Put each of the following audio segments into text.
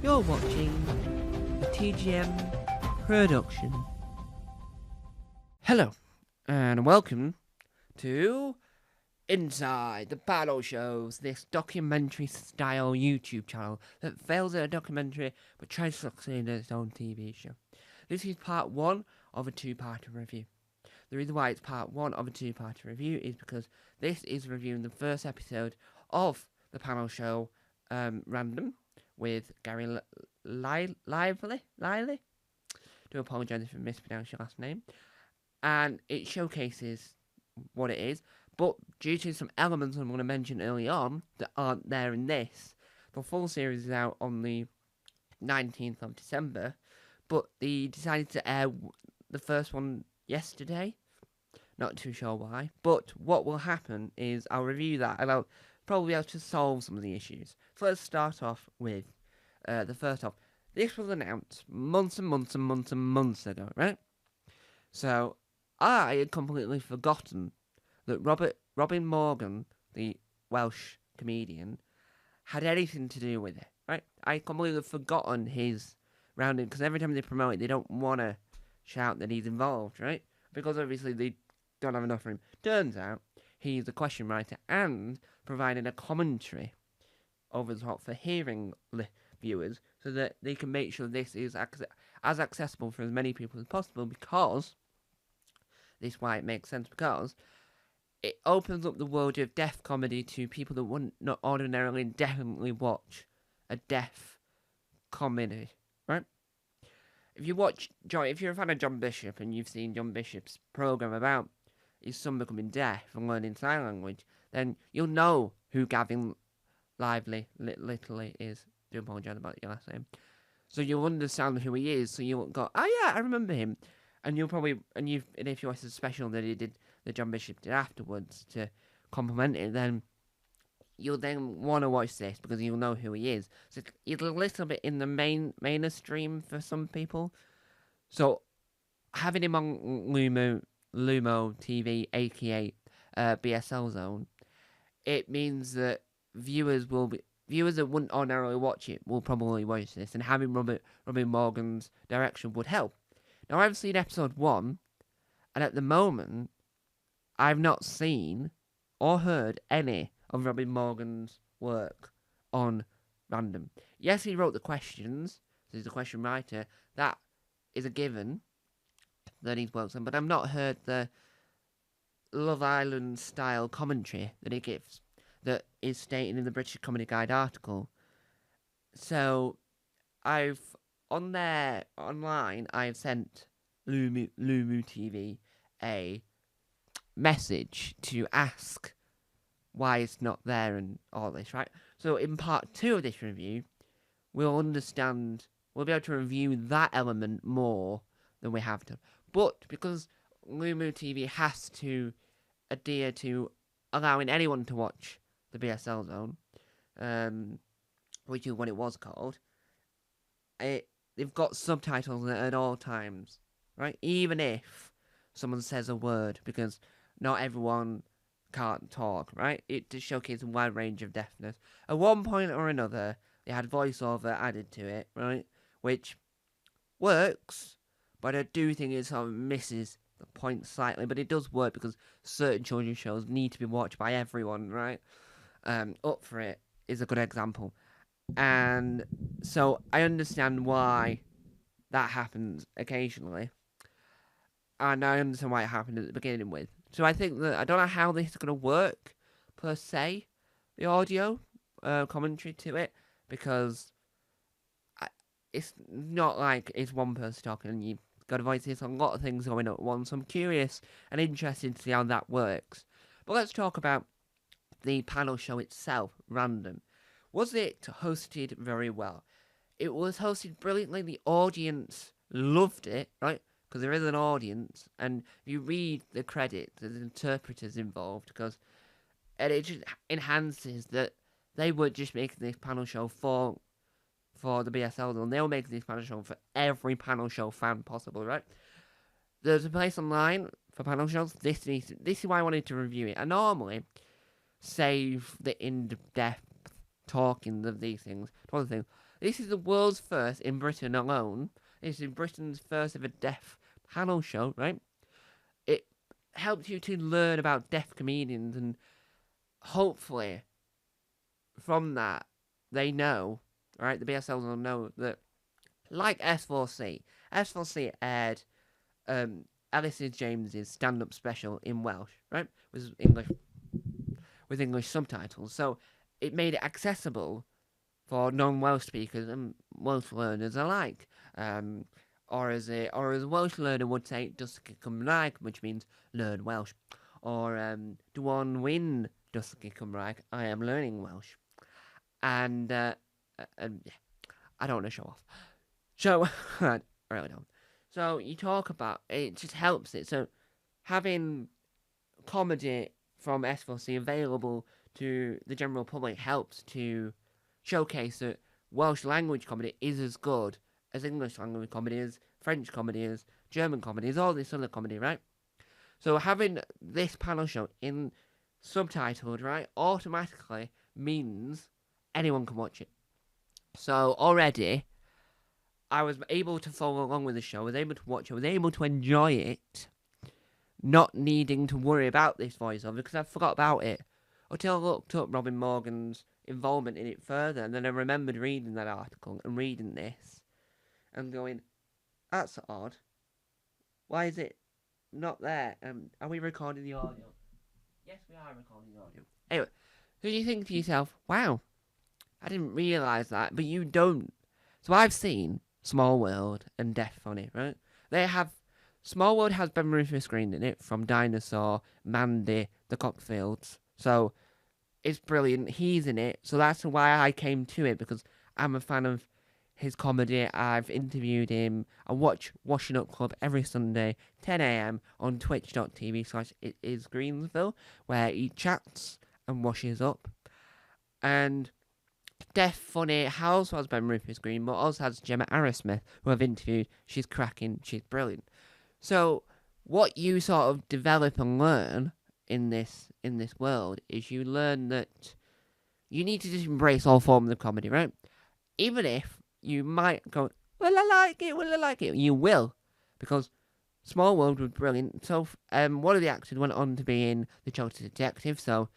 You're watching the TGM production. Hello, and welcome to Inside the Battle Shows, this documentary-style YouTube channel that fails at a documentary but tries to succeed at its own TV show. This is part one of a two-part review. The reason why it's part one of a two-part review is because this is reviewing the first episode of the panel show Random with Gary Lively. Do apologise if I mispronounced your last name. And it showcases what it is, but due to some elements I'm going to mention early on that aren't there in this, the full series is out on the 19th of December, but they decided to air the first one yesterday. Not too sure why, but what will happen is I'll review that and I'll probably be able to solve some of the issues. So let's start off with the first off. This was announced months and months ago, right? So I had completely forgotten that Robin Morgan, the Welsh comedian, had anything to do with it, right? I completely forgotten his rounding, because every time they promote it, they don't want to shout that he's involved, right? Because obviously they don't have enough for him. Turns out he's a question writer and providing a commentary over the top for hearing viewers, so that they can make sure this is as accessible for as many people as possible, because this is why it makes sense, because it opens up the world of deaf comedy to people that wouldn't not ordinarily definitely watch a deaf comedy, right? If you're a fan of John Bishop and you've seen John Bishop's program about his son becoming deaf and learning sign language, then you'll know who Gavin Lively is. Do apologise about your last name. So you'll understand who he is. So you'll go, oh yeah, I remember him. And you'll probably, and if you watch the special that John Bishop did afterwards to compliment it, then you'll then want to watch this because you'll know who he is. So it's a little bit in the mainstream for some people. So having him on Lumo TV, aka BSL Zone, it means that viewers that wouldn't ordinarily watch it will probably watch this, and having Robin Morgan's direction would help. Now, I've seen episode 1, and at the moment, I've not seen or heard any of Robin Morgan's work on Random. Yes, he wrote the questions, so he's a question writer, that is a given that he's worked on, but I've not heard the Love Island style commentary that he gives, that is stated in the British Comedy Guide article. So, online, I've sent Lumu TV a message to ask why it's not there and all this, right? So in part 2 of this review, we'll be able to review that element more than we have done. But because Lumu TV has to adhere to allowing anyone to watch the BSL Zone, which is what it was called, they've got subtitles at all times, right? Even if someone says a word, because not everyone can't talk, right? It just showcases a wide range of deafness. At one point or another, they had voiceover added to it, right? Which works, but I do think it sort of misses the point slightly. But it does work because certain children's shows need to be watched by everyone, right? Up for It is a good example. And so I understand why that happens occasionally. And I understand why it happened at the beginning with. So I think that I don't know how this is going to work, per se, the audio commentary to it, because it's not like it's one person talking and you've got a voice. There's a lot of things going on at once. So I'm curious and interested to see how that works. But let's talk about the panel show itself, Random. Was it hosted very well? It was hosted brilliantly. The audience loved it, right? Because there is an audience, and if you read the credits, there's interpreters involved, and it just enhances that they were just making this panel show for the BSL Zone. They were making this panel show for every panel show fan possible, right? There's a place online for panel shows. This is why I wanted to review it. I normally save the in-depth talking of these things to other things. This is the world's first in Britain alone. This is Britain's first ever deaf panel show, right? It helps you to learn about deaf comedians, and hopefully from that they know, right? The BSLs will know that, like S4C aired Alice James's stand-up special in Welsh, right? With English subtitles, so it made it accessible for non-Welsh speakers and Welsh learners alike. Or as a Welsh learner would say, dysgu Cymraeg, which means learn Welsh. Or Dwan win dysgu Cymraeg, I am learning Welsh. And yeah, I don't want to show off. So, I really don't. So, you talk about, it just helps it. So, having comedy from S4C available to the general public helps to showcase that Welsh language comedy is as good as English language comedy is, French comedy is, German comedy is, all this other comedy, right? So having this panel show in subtitled, right, automatically means anyone can watch it. So already, I was able to follow along with the show, I was able to watch it, I was able to enjoy it, not needing to worry about this voiceover, because I forgot about it until I looked up Robin Morgan's involvement in it further, and then I remembered reading that article and reading this and going, that's odd. Why is it not there? Are we recording the audio? Yes, we are recording the audio. Anyway, so you think to yourself, wow, I didn't realise that, but you don't. So I've seen Small World and Deaf on it, right? Small World has Ben Rufus Green in it from Dinosaur, Mandy, The Cockfields. So it's brilliant. He's in it. So that's why I came to it, because I'm a fan of his comedy. I've interviewed him. I watch Washing Up Club every Sunday, 10 a.m. on twitch.tv/itisgreensville, where he chats and washes up. And Deaf Funny also has Ben Rufus Green, but also has Gemma Arrowsmith, who I've interviewed. She's cracking. She's brilliant. So what you sort of develop and learn in this world is you learn that you need to just embrace all forms of comedy, right? Even if you might go, well, I like it, you will, because Small World was brilliant. So one of the actors went on to be in The Chosen Detective, so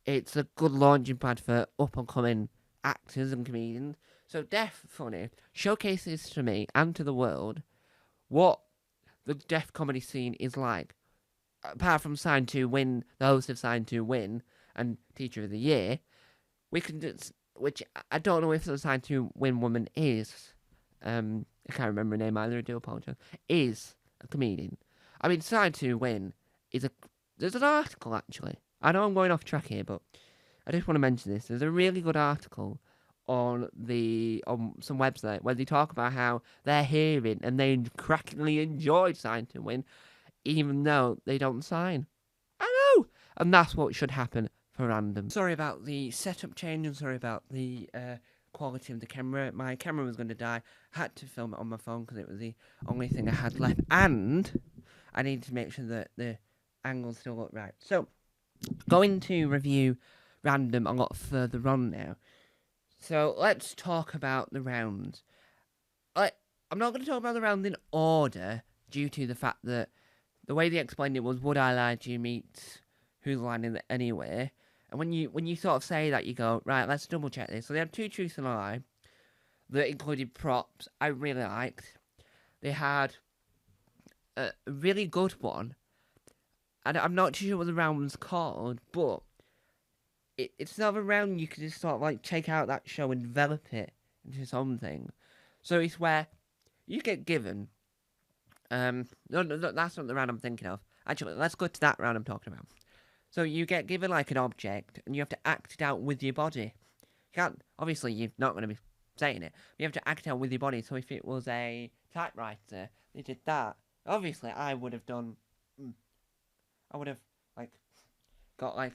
it's a good launching pad for up-and-coming actors and comedians. So Deaf Funny showcases to me and to the world what the deaf comedy scene is like. Apart from Sign to Win, the host of Sign to Win and Teacher of the Year, we can just, which I don't know if the Sign to Win woman is, I can't remember her name either, I do apologise, is a comedian. I mean, Sign to Win there's an article actually. I know I'm going off track here, but I just want to mention this. There's a really good article on some website where they talk about how they're hearing and they crackingly enjoyed Sign to Win, even though they don't sign. I know! And that's what should happen for Random. Sorry about the setup change, and sorry about the quality of the camera. My camera was going to die. I had to film it on my phone because it was the only thing I had left. And I needed to make sure that the angles still look right. So, going to review Random a lot further on now. So, let's talk about the rounds. I'm not going to talk about the round in order due to the fact that the way they explained it was, would I Lie to You meet Who's Lying Anyway? And when you sort of say that, you go, right, let's double check this. So they had Two Truths and a Lie that included props I really liked. They had a really good one, and I'm not too sure what the round was called, but it's not a round you can just sort of like take out that show and develop it into something. So it's where you get given. No, that's not the round I'm thinking of. Actually, let's go to that round I'm talking about. So you get given like an object, and you have to act it out with your body. You can't, obviously, you're not going to be saying it. But you have to act it out with your body. So if it was a typewriter, they did that. Obviously, I would have done. I would have like got like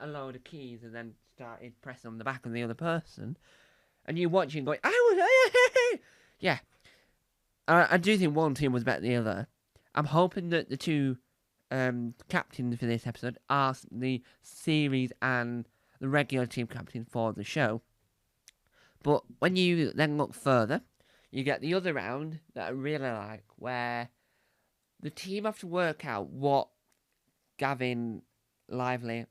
a load of keys and then started pressing on the back of the other person, and you watching going, yeah. I do think one team was better than the other. I'm hoping that the two captains for this episode are the series and the regular team captains for the show. But when you then look further, you get the other round that I really like, where the team have to work out what Gavin Lively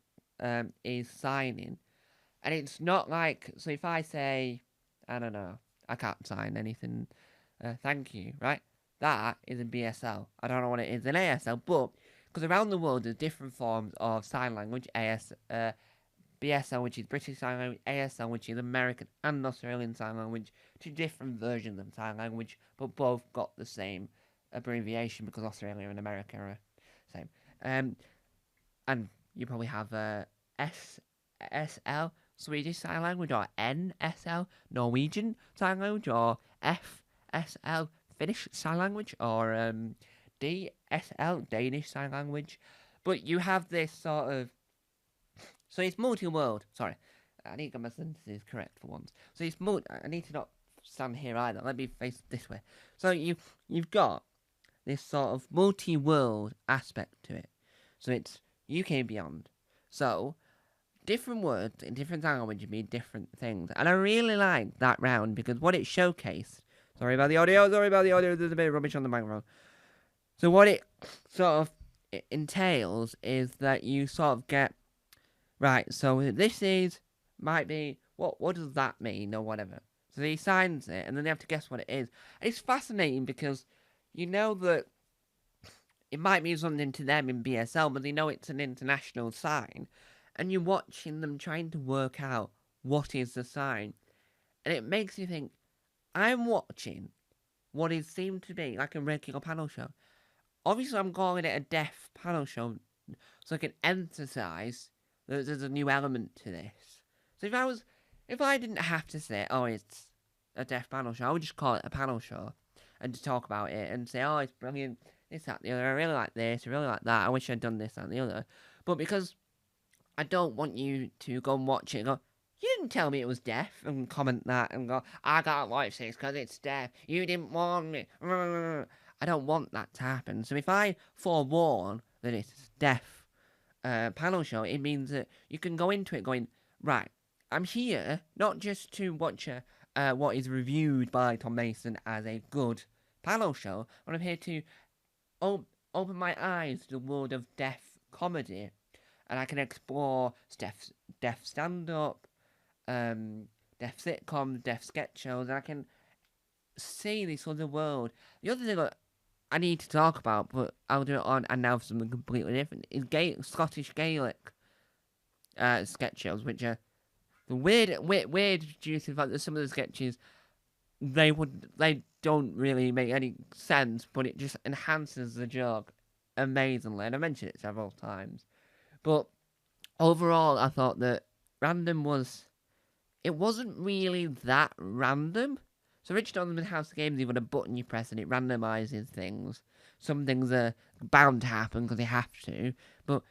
is signing. And it's not like, so if I say, I don't know, I can't sign anything, thank you, right? That is in BSL. I don't know what it is in ASL, but because around the world there's different forms of sign language, BSL, which is British Sign Language, ASL, which is American and Australian Sign Language, two different versions of sign language, but both got the same abbreviation because Australia and America are the same. And you probably have SL, Swedish Sign Language, or NSL, Norwegian Sign Language, or FSL, Finnish Sign Language, or DSL, Danish Sign Language. But you have this sort of... So it's multi-world. Sorry, I need to get my sentences correct for once. So it's I need to not stand here either. Let me face this way. So you've got this sort of multi-world aspect to it. So it's UK and beyond. So different words in different languages mean different things. And I really like that round because what it showcased... Sorry about the audio, there's a bit of rubbish on the microphone. So what it sort of entails is that you sort of get... Right, so this might be... What does that mean, or whatever? So he signs it, and then they have to guess what it is. And it's fascinating because you know that it might mean something to them in BSL, but they know it's an international sign. And you're watching them trying to work out what is the sign. And it makes you think, I'm watching what is seemed to be like a regular panel show. Obviously, I'm calling it a deaf panel show so I can emphasise that there's a new element to this. So if I didn't have to say, oh, it's a deaf panel show, I would just call it a panel show and just talk about it and say, oh, it's brilliant, this, that, the other, I really like this, I really like that, I wish I'd done this, that, and the other. But because I don't want you to go and watch it and go, you didn't tell me it was deaf, and comment that and go, I can't watch this because it's deaf, you didn't warn me. I don't want that to happen. So if I forewarn that it's deaf panel show, it means that you can go into it going, right, I'm here not just to watch what is reviewed by Tom Mason as a good panel show, but I'm here to open my eyes to the world of deaf comedy, and I can explore deaf stand-up, deaf sitcoms, deaf sketch shows, and I can see this other world. The other thing I need to talk about, but I'll do it on and now for something completely different, is Scottish Gaelic sketch shows, which are the weird due to the fact that some of the sketches they don't really make any sense, but it just enhances the joke amazingly. And I mentioned it several times. But overall, I thought that random it wasn't really that random. So Richard Donaldson House of Games, you've got a button you press and it randomises things. Some things are bound to happen because they have to. But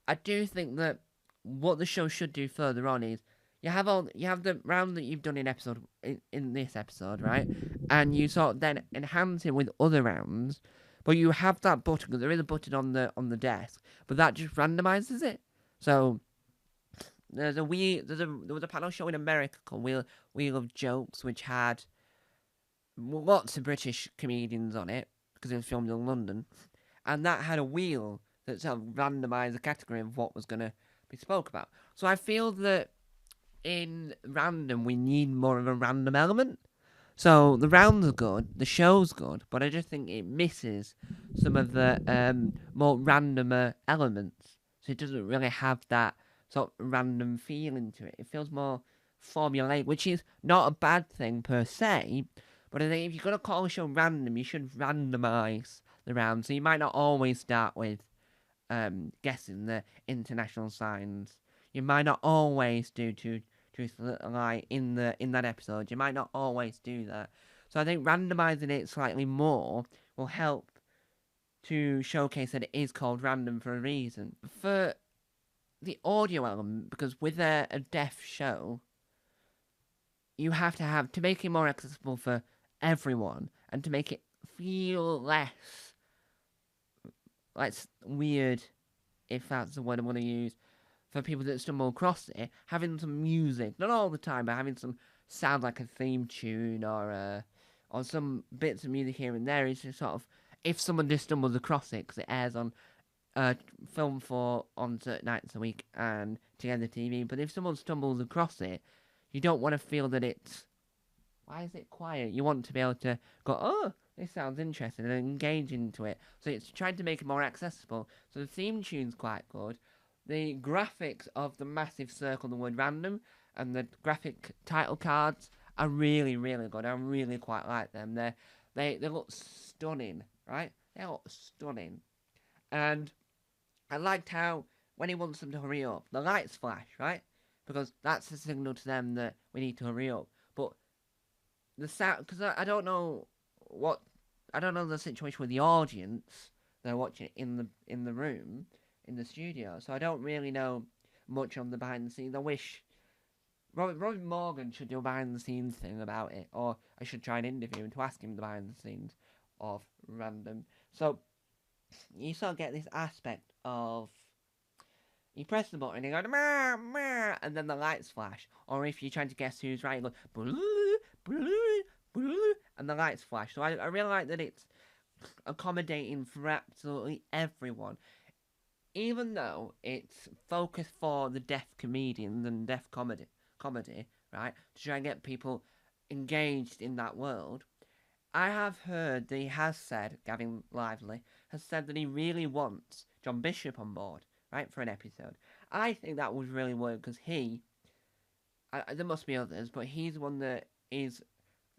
I do think that what the show should do further on is you have the round that you've done in this episode, right? And you sort of then enhance it with other rounds. But you have that button, because there is a button on the desk, but that just randomizes it. So there was a panel show in America called Wheel of Jokes, which had lots of British comedians on it because it was filmed in London, and that had a wheel that sort of randomised the category of what was going to be spoke about. So I feel that in random we need more of a random element. So the rounds are good, the show's good, but I just think it misses some of the more randomer elements. So it doesn't really have that sort of random feeling to it. It feels more formulaic, which is not a bad thing per se, but I think if you're going to call a show random, you should randomise the rounds. So you might not always start with guessing the international signs. You might not always do Truth or Lie in that episode. You might not always do that. So I think randomising it slightly more will help to showcase that it is called random for a reason. For the audio element, because with a deaf show, you have to make it more accessible for everyone and to make it feel less weird, if that's the word I want to use, for people that stumble across it, having some music, not all the time, but having some sound like a theme tune or some bits of music here and there. It's just sort of if someone just stumbles across it because it airs on Film 4 on certain nights a week and Together TV. But if someone stumbles across it, you don't want to feel that it's why is it quiet? You want to be able to go, oh, this sounds interesting and engage into it. So it's trying to make it more accessible. So the theme tune's quite good. The graphics of the massive circle, the word random, and the graphic title cards are really, really good. I really quite like them. They look stunning, right? They look stunning. And I liked how when he wants them to hurry up, the lights flash, right? Because that's a signal to them that we need to hurry up. But the sound, because I don't know I don't know the situation with the audience. They're watching it in the room, in the studio, so I don't really know much on the behind the scenes. I wish Robin Morgan should do a behind the scenes thing about it, or I should try and interview him to ask him the behind the scenes of Random. So you sort of get this aspect of you press the button and you go meow, meow, and then the lights flash. Or if you're trying to guess who's right, you go blue, blue, blue, and the lights flash. So I really like that it's accommodating for absolutely everyone. Even though it's focused for the deaf comedians and deaf comedy, right? To try and get people engaged in that world. I have heard that he has said, Gavin Lively, has said that he really wants John Bishop on board, right, for an episode. I think that would really work because there must be others, but he's one that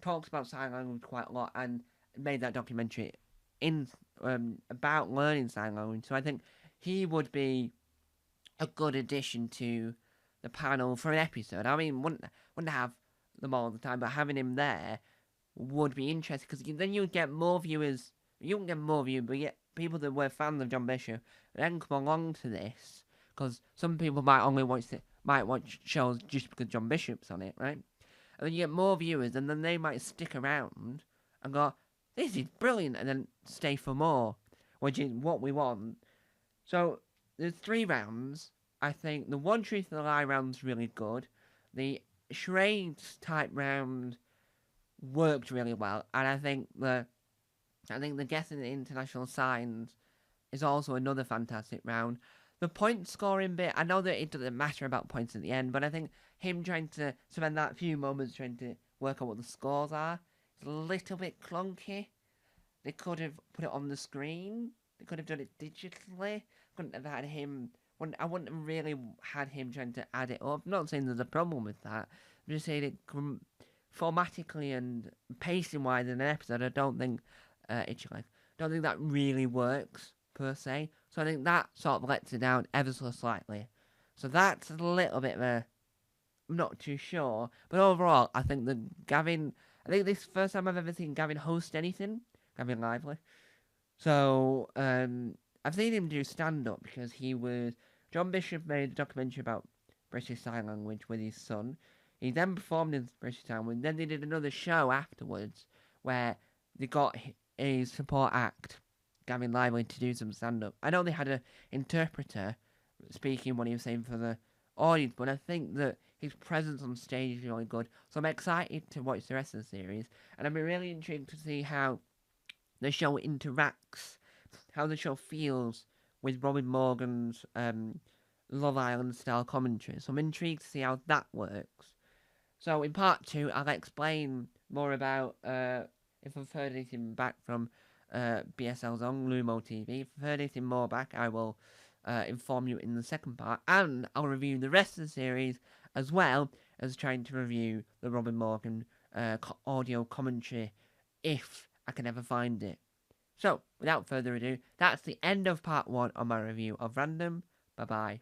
talks about sign language quite a lot and made that documentary about learning sign language. So I think he would be a good addition to the panel for an episode. I mean, wouldn't have them all the time, but having him there would be interesting because then you'd get more viewers. You wouldn't get more viewers, but get people that were fans of John Bishop then come along to this because some people might watch shows just because John Bishop's on it, right? And then you get more viewers, and then they might stick around and go, "This is brilliant," and then stay for more, which is what we want. So there's 3 rounds. I think the One Truth and a Lie round's really good. The charades type round worked really well, and I think the guessing the international signs is also another fantastic round. The point scoring bit, I know that it doesn't matter about points at the end, but I think him trying to spend that few moments trying to work out what the scores are is a little bit clunky. They could have put it on the screen. They could have done it digitally. Couldn't have had him. I wouldn't have really had him trying to add it up. I'm not saying there's a problem with that. I'm just saying it formatically and pacing wise in an episode. I don't think don't think that really works per se. So I think that sort of lets it down ever so slightly. So that's a little bit of a. I'm not too sure, but overall, I think that Gavin. I think this is the first time I've ever seen Gavin host anything. Gavin Lively. So I've seen him do stand up because John Bishop made a documentary about British Sign Language with his son. He then performed in British Sign Language. Then they did another show afterwards where they got a support act, Gavin Lively, to do some stand up. I know they had an interpreter speaking what he was saying for the audience, but I think that his presence on stage is really good. So I'm excited to watch the rest of the series, and I'm really intrigued to see how the show interacts, how the show feels with Robin Morgan's Love Island style commentary. So I'm intrigued to see how that works. So in part 2, I'll explain more about if I've heard anything back from BSL's on Lumo TV. If I've heard anything more back, I will inform you in the second part, and I'll review the rest of the series as well as trying to review the Robin Morgan audio commentary if I can ever find it. So, without further ado, that's the end of part 1 of my review of Random. Bye-bye.